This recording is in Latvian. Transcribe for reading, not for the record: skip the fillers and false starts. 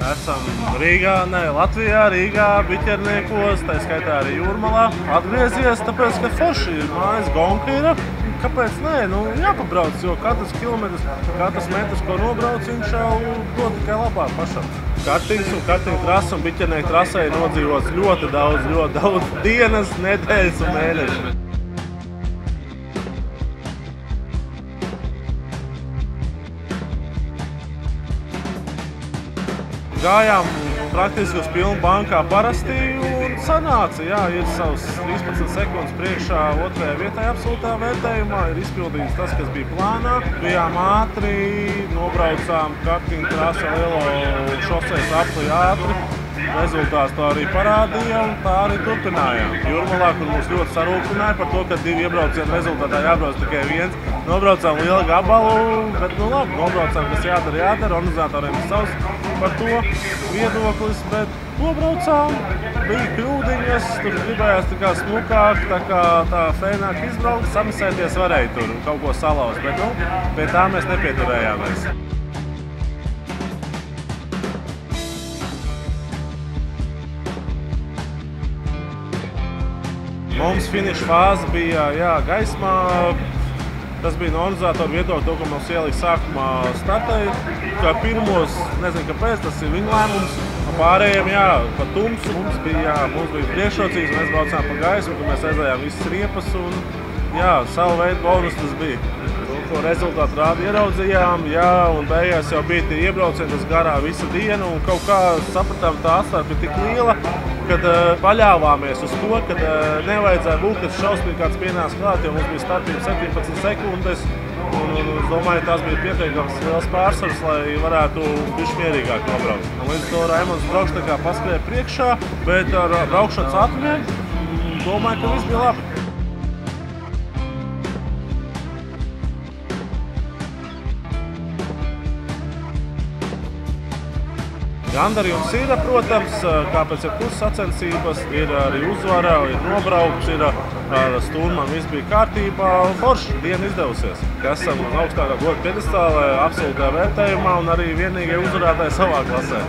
Esam Latvijā, Rīgā, Biķerniekos, tā skaitā arī Jūrmalā. Atgriezies, tāpēc, ka forši ir mājas gonka ir. Kāpēc nē? Jāpabrauc, jo katrs kilometrs, katrs metrs, ko nobrauc, viņš jau dod tikai labāk pašam. Kartings un kartinga trasa un Biķernieku trasē ir nodzīvots ļoti daudz dienas, nedēļas un mēneši. Gājām praktiski uz pilnu bankā parasti un sanāca, ir savs 13 sekundes priekšā otrajā vietā absolūtā vērtējumā, ir izpildīts tas, kas bija plānā. Bijām ātri, nobraucām kartinga trasa lielo šosejas apli ātri. Rezultāts to arī parādīja un tā arī turpinājām. Jūrmalā, kur mūs ļoti sarūktināja par to, ka 2 iebraucienu rezultātā jābrauc tikai 1. Nobraucām lielu gabalu, bet labi, nobraucām, kas jādara, organizatoriem ir savs par to viedoklis, bet nobraucām, bija kļūdiņas, tur gribējās tā kā smukāk, tā kā tā fēnāk izbraukt, samisēties varēja tur kaut ko salauzt, bet pie tā mēs nepieturējāmies. Mums finiša fāze bija gaismā. Tas bija no organizatoru viedokļa, to, ka mums ielika sākumā startēja. Kā pirmos, nezinu kāpēc, tas ir viņa lēmums. Pārējiem, pa tumsu mums bija priekšrocības, mēs braucām pa gaismu, kad mēs aizējām visas riepas un savu veidu bonus tas bija. Ko rezultātu rādi ieraudzījām, un beigās jau bija tie iebraucieni, tas garā visu dienu un kaut kā sapratām, tā atstāja bija tik liela, kad paļāvāmies uz to, ka nevajadzēja būt, kad šausmīgi kāds pienāca klāt, jo mums bija starpība 17 sekundes. Un es domāju, tas bija pietiekams liels pārsvars, lai varētu bišķi mierīgāk nobraukt. Līdz to Raimonds Broks tā kā paskrēja priekšā, bet ar braukšanas ātrumiem domāju, ka viss bija labi. Gandarījums ir, protams, kāpēc ir puses sacensības, ir arī uzvara, ir nobraukts, ir ar stūrmām viss bija kārtībā, forši diena izdevusies. Esam augstākā goda piedestālē, absolūtā vērtējumā un arī vienīgie uzvarētāji savā klasē.